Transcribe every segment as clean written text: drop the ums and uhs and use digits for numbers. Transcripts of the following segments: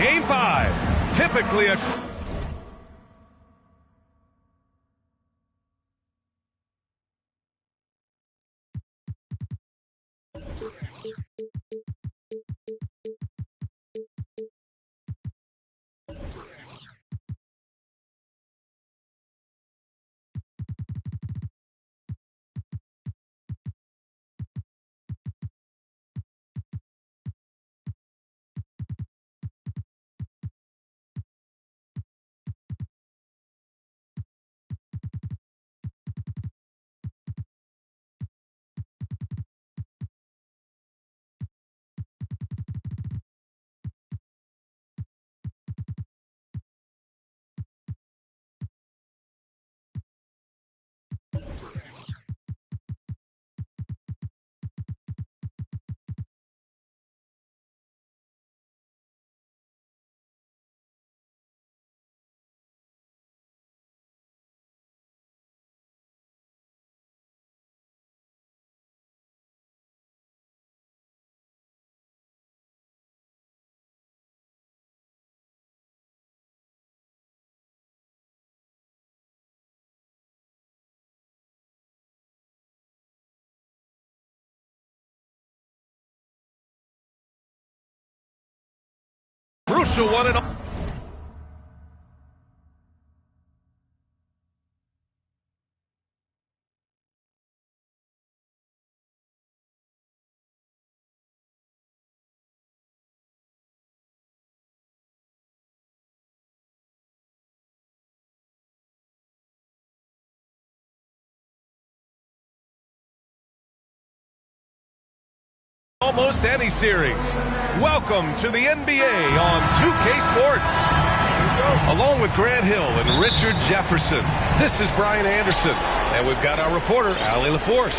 Game 5. Typically a... Crucial one and all. Almost any series. Welcome to the NBA on 2K Sports. Along with Grant Hill and Richard Jefferson, this is Brian Anderson. And we've got our reporter, Allie LaForce.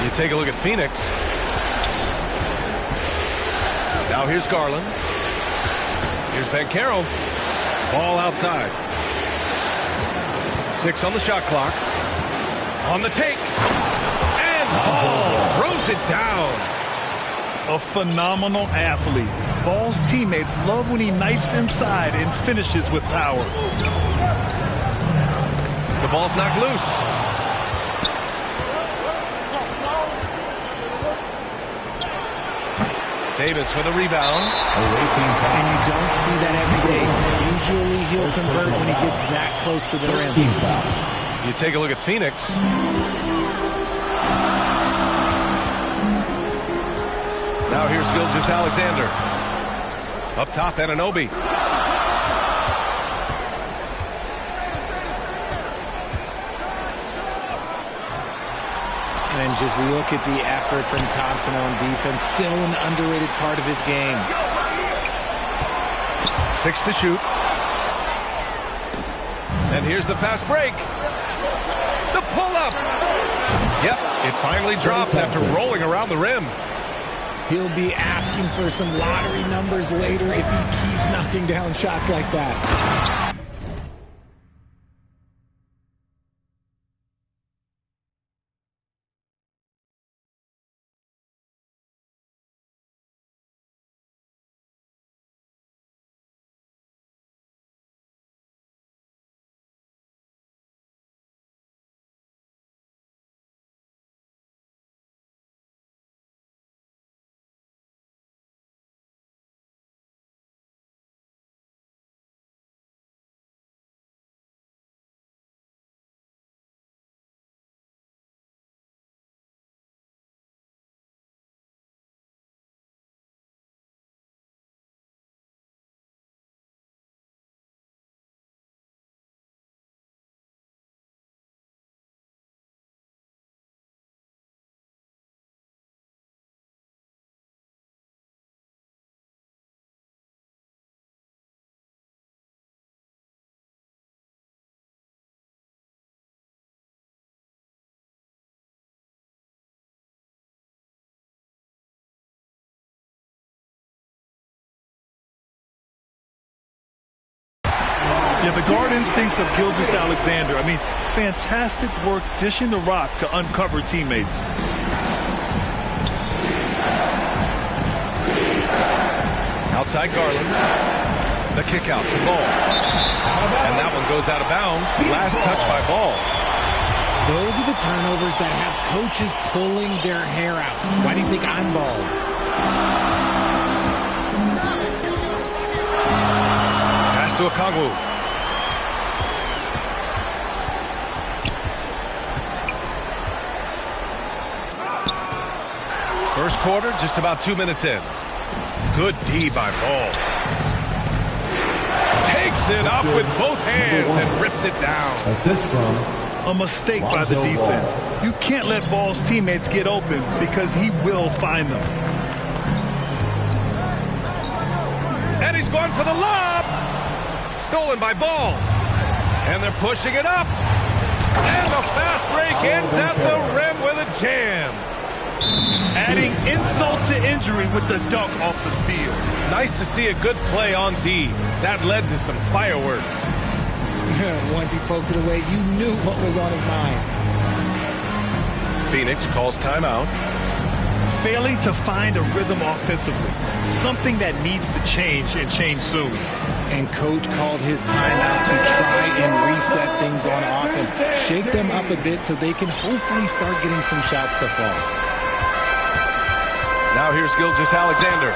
You take a look at Phoenix. Now here's Garland. Here's Banchero. Ball outside. 6 on the shot clock. On the take. Ball throws it down. A phenomenal athlete. Ball's teammates love when he knifes inside and finishes with power. The ball's knocked loose. Davis with a rebound. And you don't see that every day. Usually he'll convert when he gets that close to the rim. You take a look at Phoenix. Now here's Gilgeous-Alexander. Up top, Anunoby. And just look at the effort from Thompson on defense. Still an underrated part of his game. 6 to shoot. And here's the fast break. The pull-up. Yep, it finally drops after rolling around the rim. He'll be asking for some lottery numbers later if he keeps knocking down shots like that. Yeah, the guard instincts of Gilgeous-Alexander. I mean, fantastic work dishing the rock to uncover teammates. Outside Garland. The kick out to Ball. And that one goes out of bounds. Last touch by Ball. Those are the turnovers that have coaches pulling their hair out. Why do you think I'm bald? Pass to Okongwu. First quarter, just about 2 minutes in. Good D by Ball. Takes it up with both hands and rips it down. Assist from A mistake by the defense. You can't let Ball's teammates get open because he will find them. And he's going for the lob. Stolen by Ball. And they're pushing it up. And the fast break ends at the rim with a jam. Adding insult to injury with the dunk off the steal. Nice to see a good play on D. That led to some fireworks. Once he poked it away, you knew what was on his mind. Phoenix calls timeout. Failing to find a rhythm offensively. Something that needs to change and change soon. And coach called his timeout to try and reset things on offense. Shake them up a bit so they can hopefully start getting some shots to fall. Now here's Gilgeous-Alexander.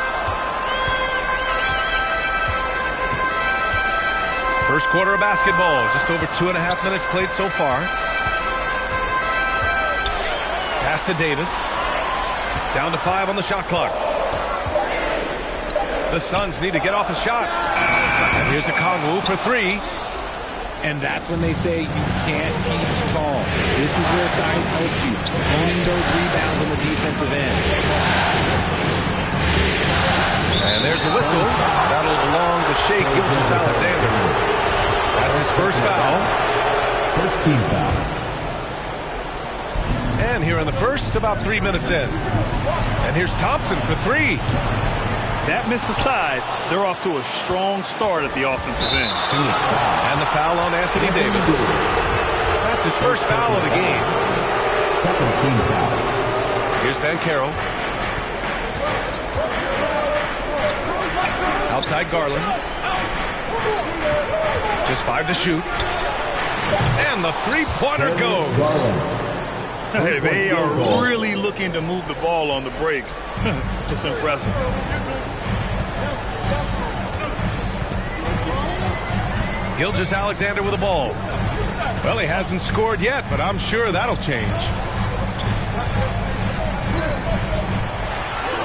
First quarter of basketball. Just over 2.5 minutes played so far. Pass to Davis. Down to 5 on the shot clock. The Suns need to get off a shot. And here's Okongwu for 3. And that's when they say you can't teach tall. This is where size helps you. Owning those rebounds on the defensive end. And there's a whistle. That'll belong to Shai Gilgeous-Alexander. That's his first foul. first team foul. And here in the first, about 3 minutes in. And here's Thompson for 3. That miss aside, they're off to a strong start at the offensive end. And the foul on Anthony Davis. That's his first foul of the game. Second team foul. Here's Banchero. Outside Garland. Just 5 to shoot. And the three-pointer goes. Hey, they are really looking to move the ball on the break. It's impressive. Gilgeous-Alexander with the ball. Well, he hasn't scored yet, but I'm sure that'll change.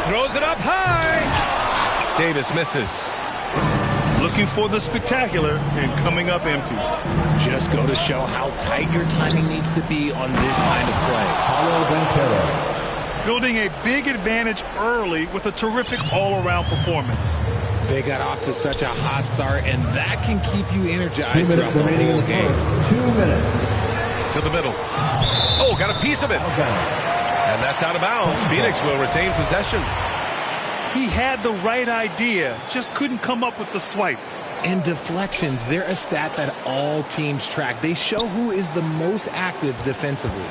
Throws it up high. Davis misses. Looking for the spectacular and coming up empty. Just go to show how tight your timing needs to be on this kind of play. Paolo Banchero. Building a big advantage early with a terrific all-around performance. They got off to such a hot start, and that can keep you 2 energized minutes throughout the remaining whole in game. first. 2 minutes. To the middle. Oh, got a piece of it. And that's out of bounds. Phoenix will retain possession. He had the right idea, just couldn't come up with the swipe. And deflections, they're a stat that all teams track. They show who is the most active defensively.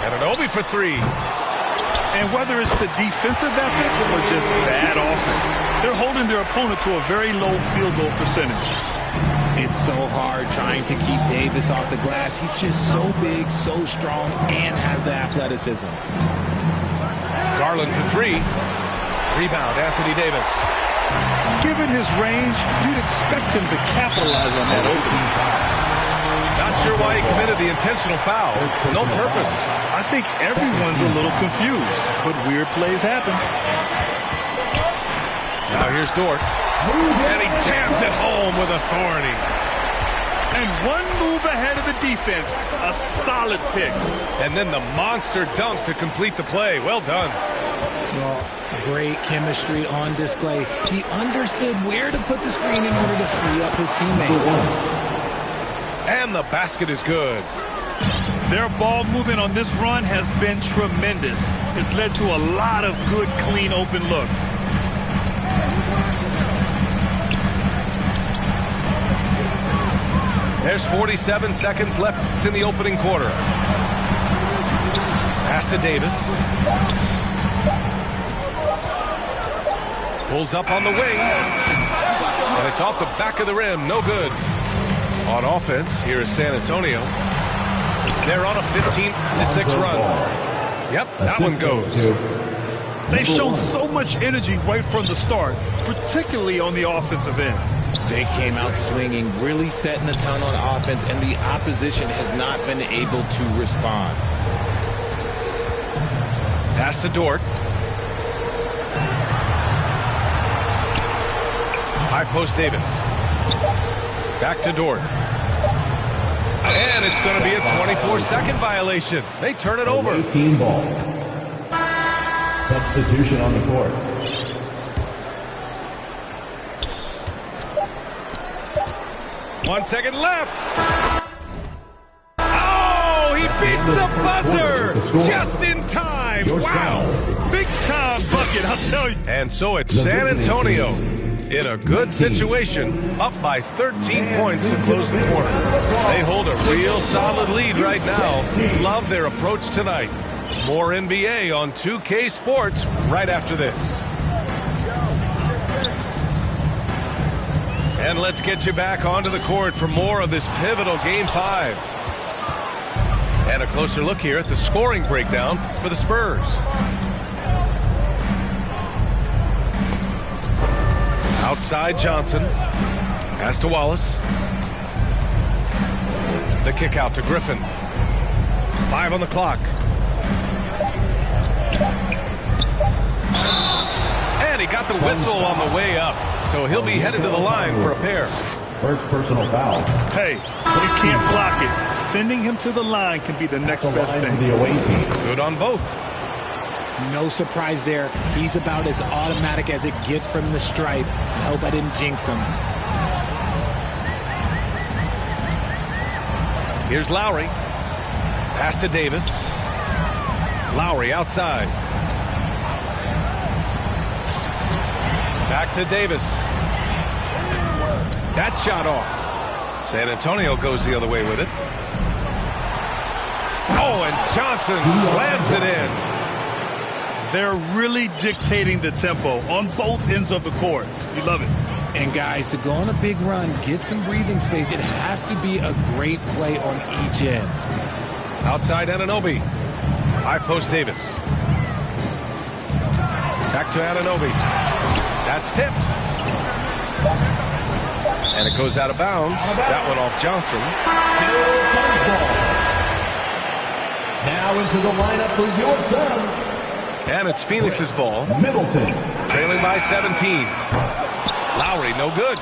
And an Obi for 3. And whether it's the defensive effort or just bad offense, they're holding their opponent to a very low field goal percentage. It's so hard trying to keep Davis off the glass. He's just so big, so strong, and has the athleticism. Garland for 3. Rebound, Anthony Davis. Given his range, you'd expect him to capitalize on that opening. Not sure why he committed the intentional foul. No purpose. I think everyone's a little confused, but weird plays happen. Now here's Dort. And he jams it home with authority. And one move ahead of the defense, a solid pick. And then the monster dunk to complete the play. Well done. Well, great chemistry on display. He understood where to put the screen in order to free up his teammate. And the basket is good. Their ball movement on this run has been tremendous. It's led to a lot of good, clean, open looks. There's 47 seconds left in the opening quarter. Pass to Davis. Pulls up on the wing. And it's off the back of the rim. No good. On offense, here is San Antonio. They're on a 15-6 run. Yep, that one goes. They've shown so much energy right from the start, particularly on the offensive end. They came out swinging, really setting the tone on offense, and the opposition has not been able to respond. Pass to Dort. High post Davis. Back to Dort. And it's going to be a 24-second violation. They turn it over. Team ball. Substitution on the court. One second left. Oh, he beats the buzzer just in time. Wow. Big time bucket, I'll tell you. And so it's San Antonio in a good situation, up by 13 points to close the quarter. They hold a real solid lead right now. Love their approach tonight. More NBA on 2K Sports right after this. And let's get you back onto the court for more of this pivotal Game 5. And a closer look here at the scoring breakdown for the Spurs. Outside Johnson. Pass to Wallace. The kick out to Griffin. 5 on the clock. And he got the whistle on the way up. So he'll be headed to the line for a pair. First personal foul. Hey, you can't block it. Sending him to the line can be the next best thing. The away team. Good on both. No surprise there. He's about as automatic as it gets from the stripe. I hope I didn't jinx him. Here's Lowry. Pass to Davis. Lowry outside. Back to Davis. That shot off. San Antonio goes the other way with it. Oh, and Johnson slams it in. They're really dictating the tempo on both ends of the court. You love it. And guys, to go on a big run, get some breathing space, it has to be a great play on each end. Outside Anunoby. High post Davis. Back to Anunoby. That's tipped. And it goes out of bounds. That one off Johnson. Now into the lineup for your Suns. And it's Phoenix's ball. Middleton. Trailing by 17. Lowry, no good.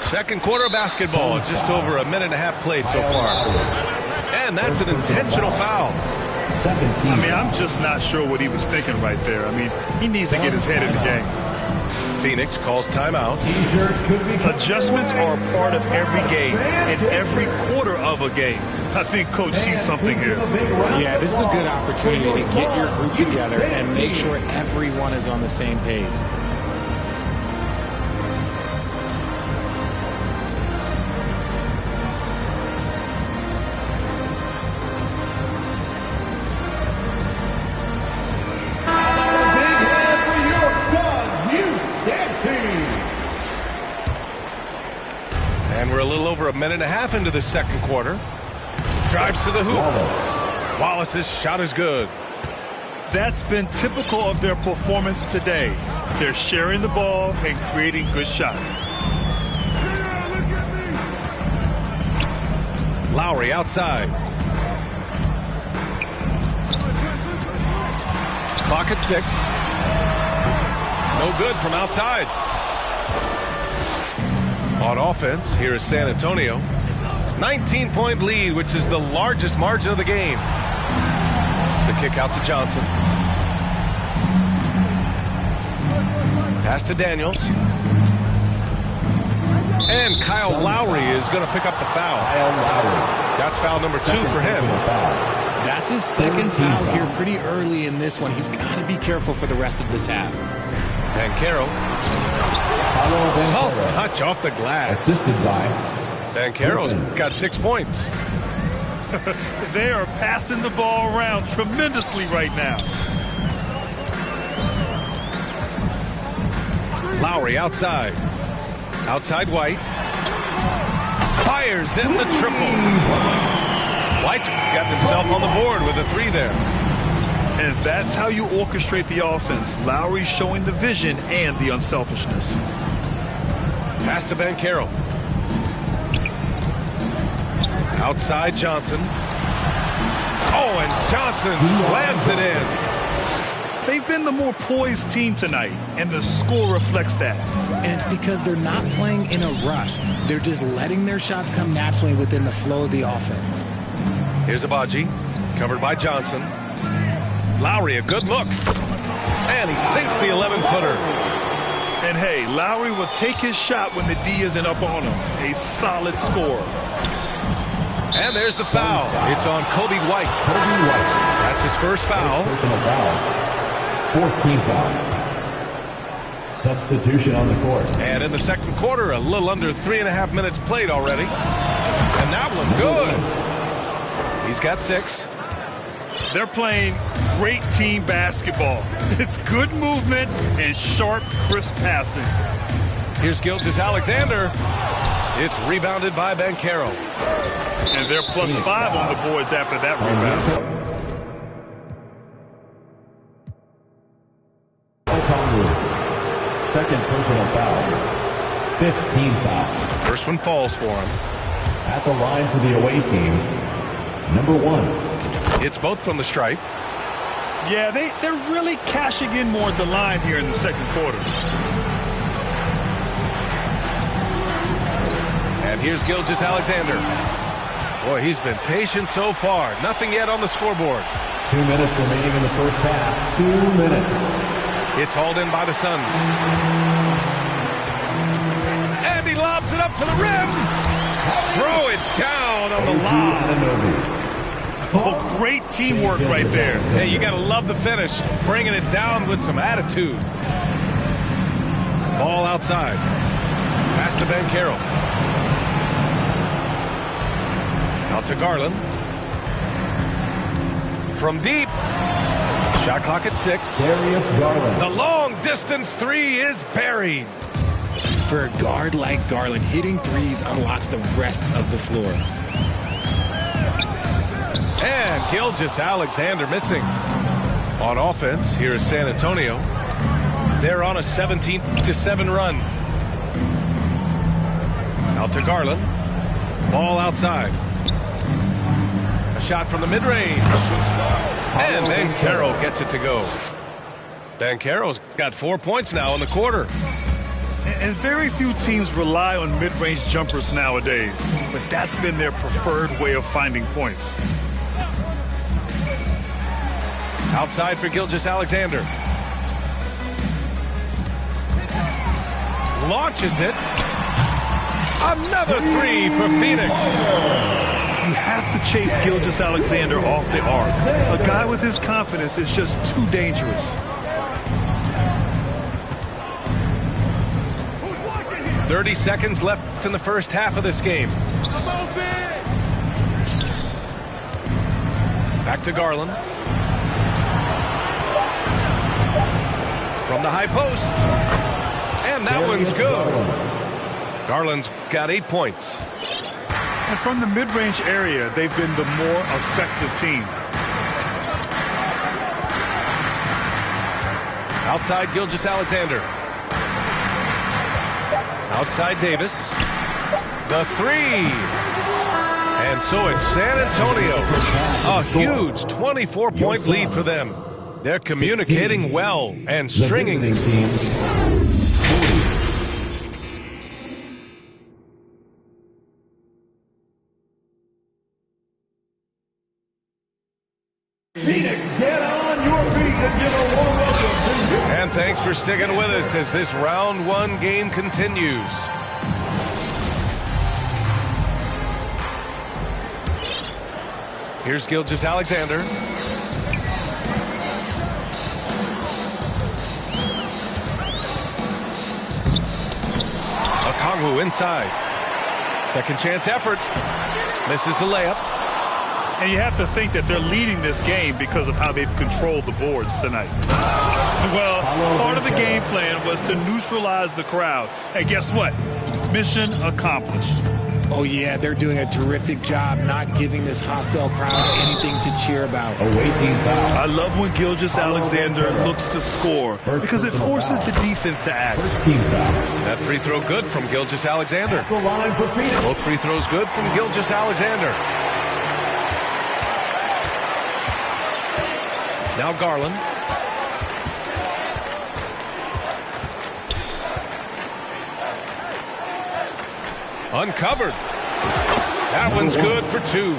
Second quarter basketball. Just over a minute and a half played so far. And that's an intentional foul. I mean, I'm just not sure what he was thinking right there. I mean, he needs to get his head in the game. Phoenix calls timeout. Adjustments are a part of every game and every quarter of a game. I think Coach sees something here. Yeah, this is a good opportunity to get your group together and make sure everyone is on the same page. And we're a little over a minute and a half into the second quarter. Drives to the hoop. Wallace's shot is good. That's been typical of their performance today. They're sharing the ball and creating good shots. Lowry outside. Clock at 6. No good from outside. On offense, here is San Antonio. 19-point lead, which is the largest margin of the game. The kick out to Johnson. Pass to Daniels. And Kyle Lowry is going to pick up the foul. That's foul number 2 for him. That's his second foul here pretty early in this one. He's got to be careful for the rest of this half. Banchero. Soft touch off the glass. Assisted by Banchero's got 6 points. They are passing the ball around tremendously right now. Lowry outside. Outside White. Fires in the triple. White's got himself on the board with a 3 there. And that's how you orchestrate the offense. Lowry showing the vision and the unselfishness. Pass to Banchero. Outside Johnson. Oh, and Johnson slams it in. They've been the more poised team tonight, and the score reflects that. And it's because they're not playing in a rush. They're just letting their shots come naturally within the flow of the offense. Here's Abaji, covered by Johnson. Lowry, a good look. And he sinks the 11-footer. And hey, Lowry will take his shot when the D isn't up on him. A solid score. And there's the foul. It's on Kobe White. That's his first foul. Personal foul. 4th team foul. Substitution on the court. And in the second quarter, a little under 3.5 minutes played already. And that one good. He's got 6. They're playing great team basketball. It's good movement and sharp, crisp passing. Here's Gilgeous-Alexander. It's rebounded by Banchero. And they're +5 on the boards after that rebound. Second personal foul. 5th team foul. First one falls for him. At the line for the away team, number 1. It's both from the stripe. Yeah, they're really cashing in more at the line here in the second quarter. And here's Gilgeous-Alexander. Boy, he's been patient so far. Nothing yet on the scoreboard. 2 minutes remaining in the first half. 2 minutes. It's hauled in by the Suns. And he lobs it up to the rim. Throw it down on the lob. Oh, great teamwork right there. Hey, you got to love the finish. Bringing it down with some attitude. Ball outside. Pass to Banchero. Out to Garland. From deep. Shot clock at 6. Darius Garland. The long distance 3 is buried. For a guard like Garland, hitting threes unlocks the rest of the floor. And Gilgeous-Alexander missing. On offense, here is San Antonio. They're on a 17-7 run. Out to Garland. Ball outside. A shot from the mid-range. And Banchero gets it to go. Banchero's got 4 points now in the quarter. And very few teams rely on mid-range jumpers nowadays, but that's been their preferred way of finding points. Outside for Gilgeous-Alexander. Launches it. Another 3 for Phoenix. You have to chase Gilgeous-Alexander off the arc. A guy with his confidence is just too dangerous. 30 seconds left in the first half of this game. Back to Garland. From the high post. And that one's good. Garland's got 8 points. And from the mid-range area, they've been the more effective team. Outside Gilgeous-Alexander. Outside Davis. The 3. And so it's San Antonio. A huge 24-point lead for them. They're communicating well and stringing. Phoenix, get on your feet and give a warm welcome. And thanks for sticking with us as this round 1 game continues. Here's Gilgeous-Alexander. Okongwu inside. Second chance effort. Misses the layup. And you have to think that they're leading this game because of how they've controlled the boards tonight. Well, part of the game plan was to neutralize the crowd. And guess what? Mission accomplished. Oh, yeah, they're doing a terrific job not giving this hostile crowd anything to cheer about. I love when Gilgeous-Alexander looks to score because it forces the defense to act. That free throw good from Gilgeous-Alexander. Both free throws good from Gilgeous-Alexander. Now Garland. Uncovered. That one's good for 2.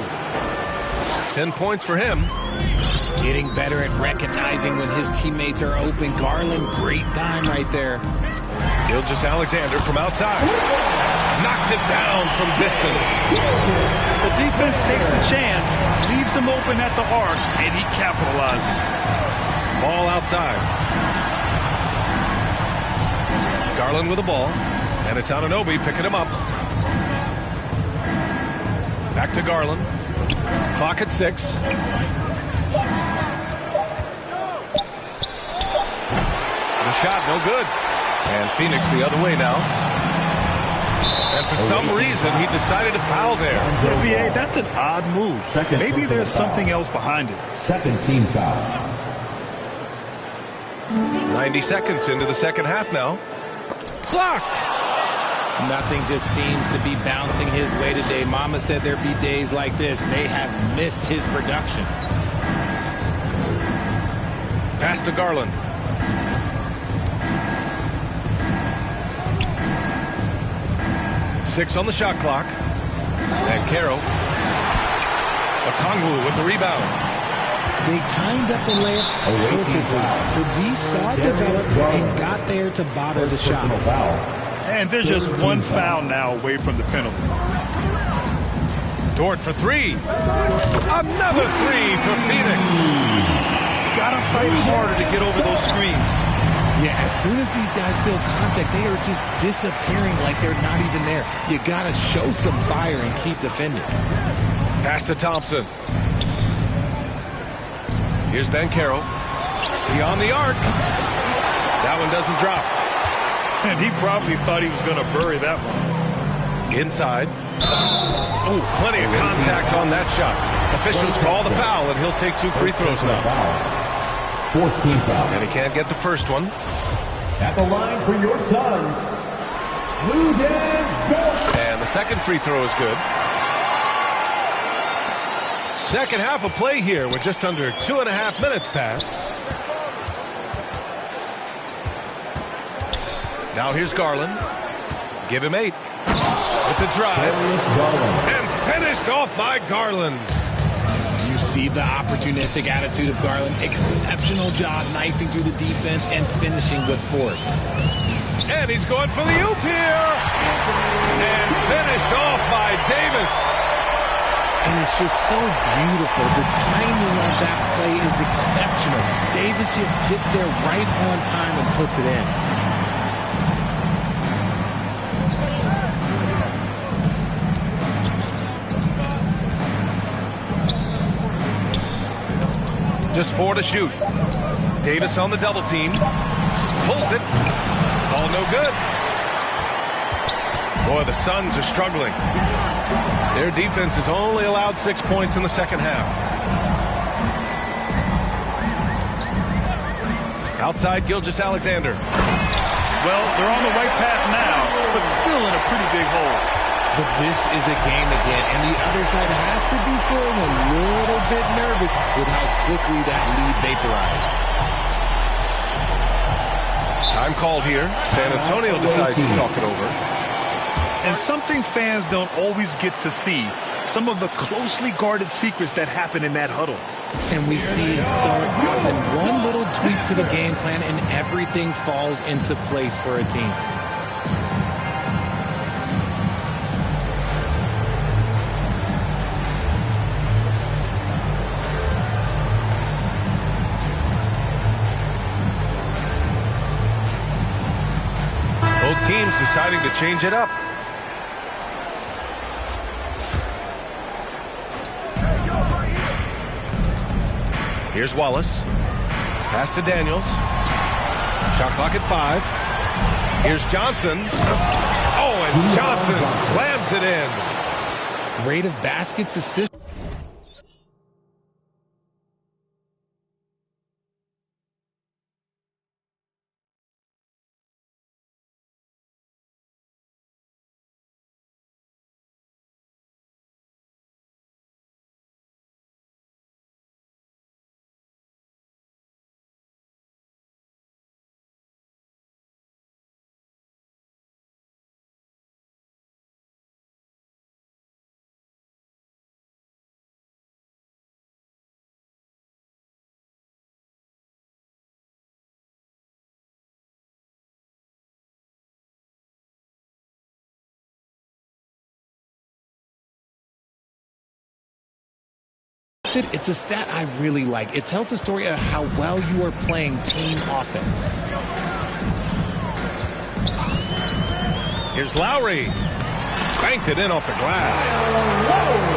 10 points for him. Getting better at recognizing when his teammates are open. Garland, great time right there. Gilgeous-Alexander from outside. Knocks it down from distance. The defense takes a chance, leaves him open at the arc, and he capitalizes. Ball outside. Garland with the ball. And it's Anunoby picking him up. Back to Garland. Clock at 6. The shot, no good. And Phoenix the other way now. And for some reason, he decided to foul there. NBA, that's an odd move. Maybe there's something else behind it. Second team foul. 90 seconds into the second half now. Blocked. Nothing just seems to be bouncing his way today. Mama said there'd be days like this. They have missed his production. Pass to Garland. Six on the shot clock. And Caro. Okongwu with the rebound. They timed up the layup perfectly. The D saw it develop and got there to bother the shot. And they're just one foul now away from the penalty. Dort for 3. Another 3 for Phoenix. Gotta fight harder to get over those screens. Yeah, as soon as these guys feel contact, they are just disappearing like they're not even there. You gotta show some fire and keep defending. Pass to Thompson. Here's Banchero. Beyond the arc. That one doesn't drop. And he probably thought he was going to bury that one. Inside. Oh, plenty of contact on that shot. Officials call the foul, and he'll take 2 free throws now. Fourth team foul. And he can't get the first one. At the line for your Suns, Ludens Dort. And the second free throw is good. Second half of play here with just under 2.5 minutes passed. Now here's Garland. Give him 8. With the drive. And finished off by Garland. You see the opportunistic attitude of Garland. Exceptional job knifing through the defense and finishing with force. And he's going for the oop here. And finished off by Davis. And it's just so beautiful. The timing of that play is exceptional. Davis just gets there right on time and puts it in. Just 4 to shoot. Davis on the double team. Pulls it. Ball no good. Boy, the Suns are struggling. Their defense has only allowed 6 points in the second half. Outside Gilgeous-Alexander. Well, they're on the right path now, but still in a pretty big hole. But this is a game again, and the other side has to be feeling a little bit nervous with how quickly that lead vaporized. Time called here. San Antonio decides to talk it over. And something fans don't always get to see, some of the closely guarded secrets that happen in that huddle. And we see it so often. One little tweak to the game plan and everything falls into place for a team. Both teams deciding to change it up. Here's Wallace. Pass to Daniels. Shot clock at 5. Here's Johnson. Oh, and Johnson slams it in. Rate of baskets, assists. It's a stat I really like. It tells the story of how well you are playing team offense. Here's Lowry. Banked it in off the glass.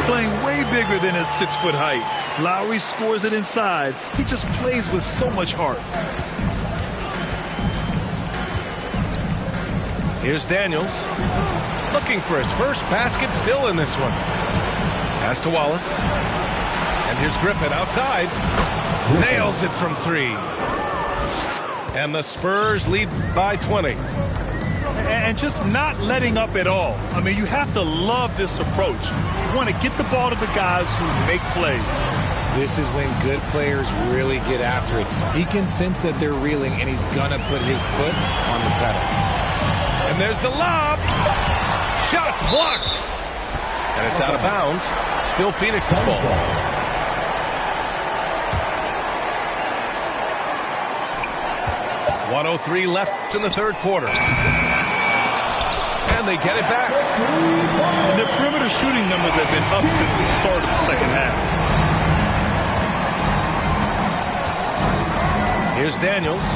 Playing way bigger than his 6-foot height. Lowry scores it inside. He just plays with so much heart. Here's Daniels. Looking for his first basket, still in this one. Pass to Wallace. And here's Griffin outside. Nails it from 3. And the Spurs lead by 20. And just not letting up at all. I mean, you have to love this approach. You want to get the ball to the guys who make plays. This is when good players really get after it. He can sense that they're reeling, and he's going to put his foot on the pedal. And there's the lob. Shots blocked. And it's out of bounds. Still Phoenix's ball. 1:03 left in the third quarter. And they get it back. And their perimeter shooting numbers have been up since the start of the second half. Here's Daniels.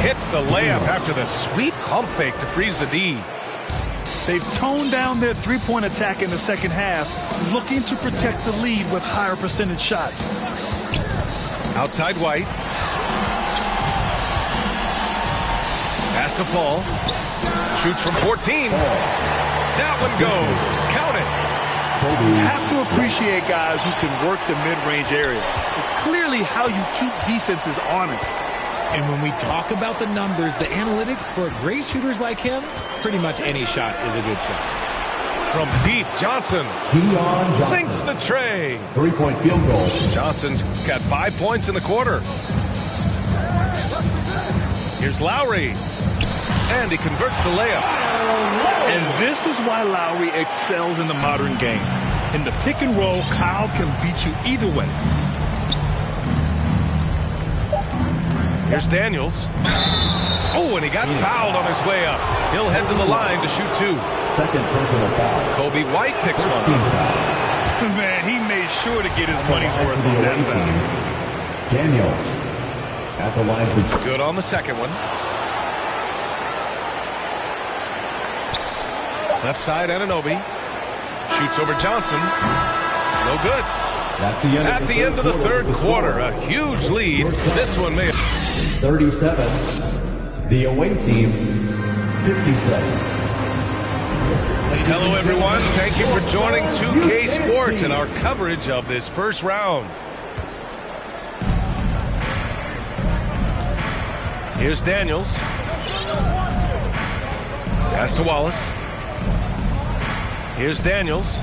Hits the layup after the sweet pump fake to freeze the D. They've toned down their three-point attack in the second half, looking to protect the lead with higher percentage shots. Outside White. Pass to Fall. Shoots from 14. That one goes. Count it. You have to appreciate guys who can work the mid-range area. It's clearly how you keep defenses honest. And when we talk about the numbers, the analytics for great shooters like him, pretty much any shot is a good shot. From deep, Johnson sinks the tray. 3-point field goal. Johnson's got 5 points in the quarter. Here's Lowry. And he converts the layup. And this is why Lowry excels in the modern game. In the pick and roll, Kyle can beat you either way. Here's Daniels. Oh, and he got fouled on his way up. He'll head to the line to shoot 2. Second personal foul. Kobe White picks one. Man, he made sure to get his money's worth on that foul. Daniels at the line for good on the second one. Left side, Anunoby. Shoots over Johnson. No good. That's the end at the end of the third quarter. A huge lead. This one may have 37. The away team, 57. Hello, everyone. Thank you for joining 2K Sports and our coverage of this first round. Here's Daniels. Pass to Wallace. Here's Daniels.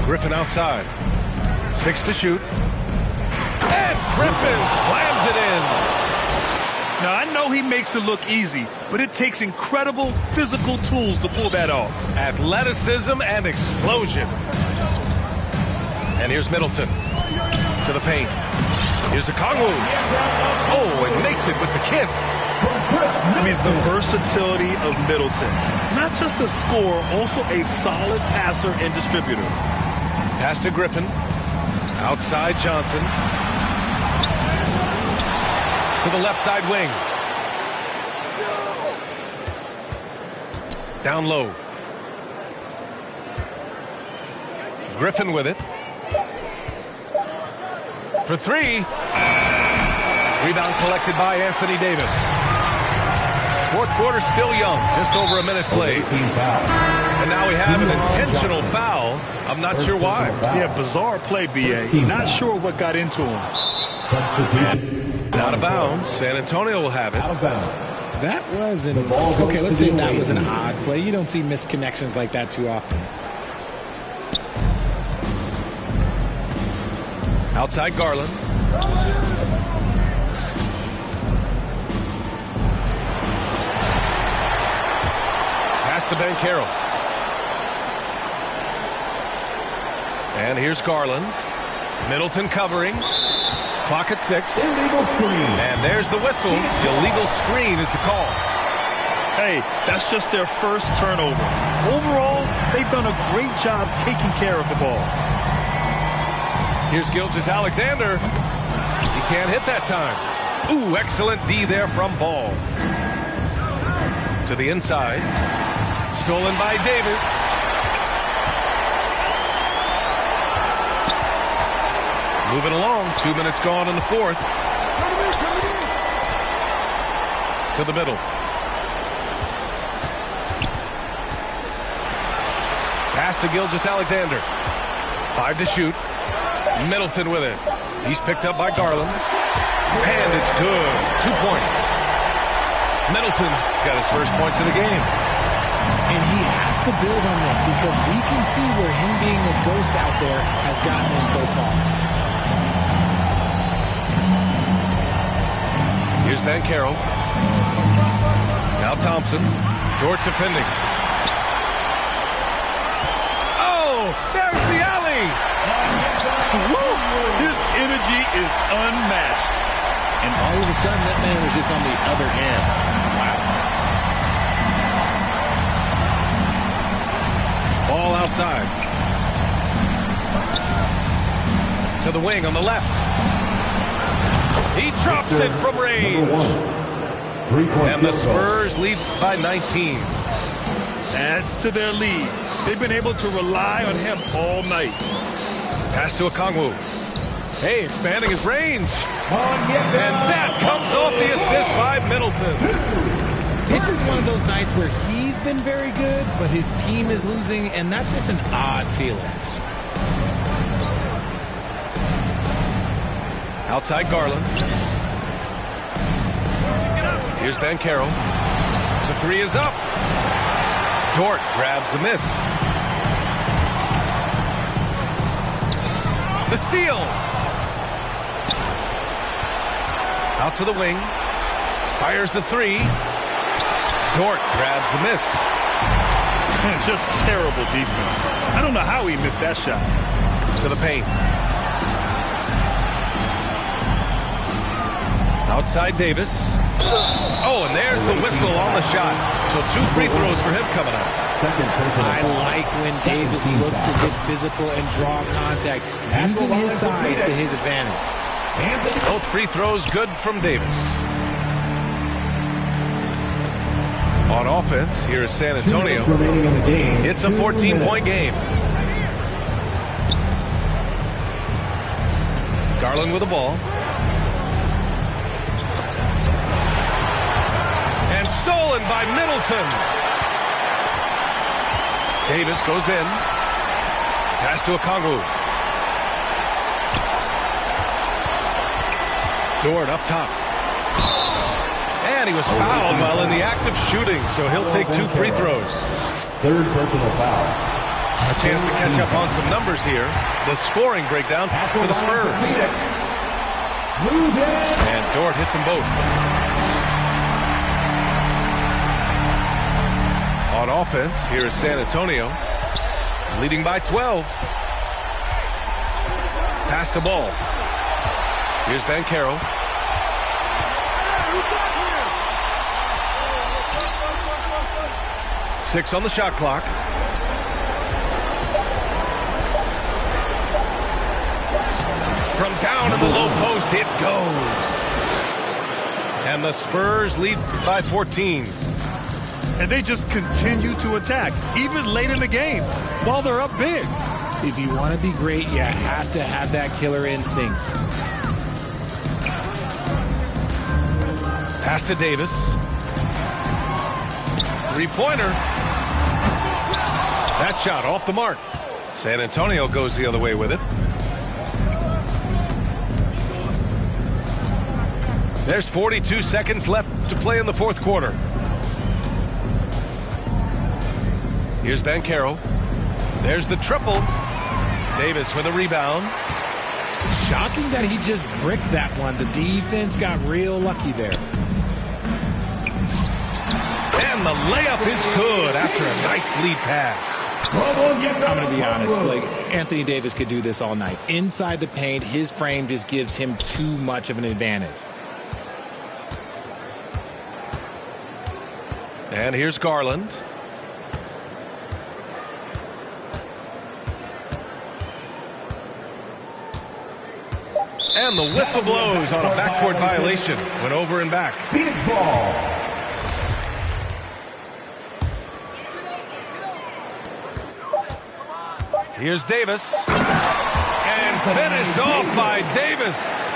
Griffin outside. 6 to shoot. And Griffin slams it in. Now, I know he makes it look easy, but it takes incredible physical tools to pull that off. Athleticism and explosion. And here's Middleton to the paint. Here's Okongwu. Oh, and makes it with the kiss. I mean, the versatility of Middleton. Not just a scorer, also a solid passer and distributor. Pass to Griffin. Outside Johnson. To the left side wing. Down low. Griffin with it. For three. Rebound collected by Anthony Davis. Fourth quarter still young. Just over a minute played. And now we have an intentional foul. I'm not sure why. Yeah, bizarre play, B.A. Not sure what got into him. Out of bounds. San Antonio will have it. Out of bounds. That was an... Okay, let's say that was an odd play. You don't see misconnections like that too often. Outside Garland. Pass to Banchero. And here's Garland. Middleton covering. Clock at 6. Illegal screen. And there's the whistle. The illegal screen is the call. Hey, that's just their first turnover. Overall, they've done a great job taking care of the ball. Here's Gilgeous-Alexander. He can't hit that time. Ooh, excellent D there from Ball. To the inside. Stolen by Davis. Moving along. 2 minutes gone in the fourth. To the middle. Pass to Gilgeous-Alexander. 5 to shoot. Middleton with it. He's picked up by Garland. And it's good. 2 points. Middleton's got his first points of the game. And he has to build on this because we can see where him being a ghost out there has gotten him so far. Here's Banchero. Now Thompson. Dort defending. Oh, there's the alley. Woo! His energy is unmatched. And all of a sudden, that man was just on the other end. Wow. Ball outside. To the wing on the left. He drops it from range. And the Spurs lead by 19. Adds to their lead. They've been able to rely on him all night. Pass to Okongwu. Hey, expanding his range. And that comes off the assist by Middleton. This is one of those nights where he's been very good, but his team is losing, and that's just an odd feeling. Outside Garland. Here's Banchero. The three is up. Dort grabs the miss. The steal. Out to the wing. Fires the three. Dort grabs the miss. Just terrible defense. I don't know how he missed that shot. To the paint. Outside Davis. Oh, and there's the whistle on the shot. So 2 free throws for him coming up. I like when Davis looks to get physical and draw contact, using his size to his advantage. Both free throws good from Davis. On offense, here is San Antonio. It's a 14-point game. Garland with the ball. And stolen by Middleton. Davis goes in. Pass to Okongwu. Dort up top. And he was fouled while in the act of shooting, so he'll take 2 free throws. Third personal foul. A chance to catch up on some numbers here. The scoring breakdown for the Spurs. And Dort hits them both. On offense, here is San Antonio, leading by 12. Pass to Ball. Here's Banchero. Six on the shot clock. From down in the low post, it goes. And the Spurs lead by 14. And they just continue to attack, even late in the game, while they're up big. If you want to be great, you have to have that killer instinct. Pass to Davis. Three-pointer. That shot off the mark. San Antonio goes the other way with it. There's 42 seconds left to play in the fourth quarter. Here's Banchero. There's the triple. Davis with a rebound. Shocking that he just bricked that one. The defense got real lucky there. And the layup is good after a nice lead pass. I'm going to be honest. Like, Anthony Davis could do this all night. Inside the paint, his frame just gives him too much of an advantage. And here's Garland. And the whistle blows on a backcourt violation. Went over and back. Phoenix ball. Here's Davis. And finished off by Davis.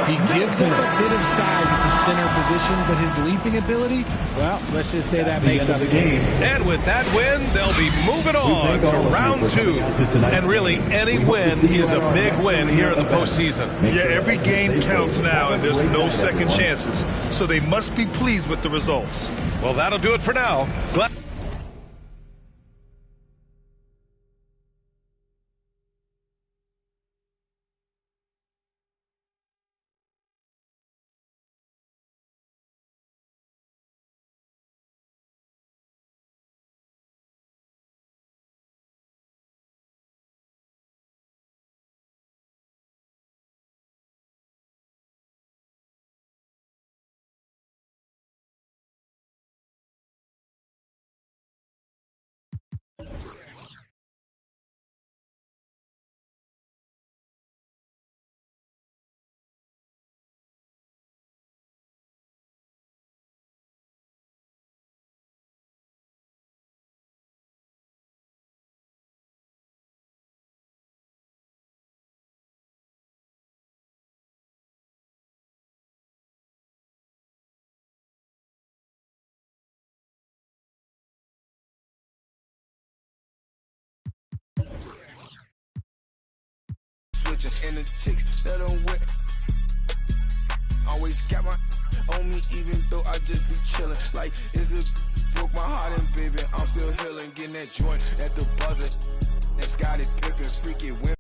He gives up a bit of size at the center position, but his leaping ability, well, let's just say that makes up the game. And with that win, they'll be moving on to round two. And really, any win is a big win here in the postseason. Yeah, every game counts now, and there's no second chances. So they must be pleased with the results. Well, that'll do it for now. And the chicks that I'm with always got my on me, even though I just be chillin'. Like, is it broke my heart, and baby, I'm still healing. Getting that joint at the buzzer. And Scottie Pippen, freaky women.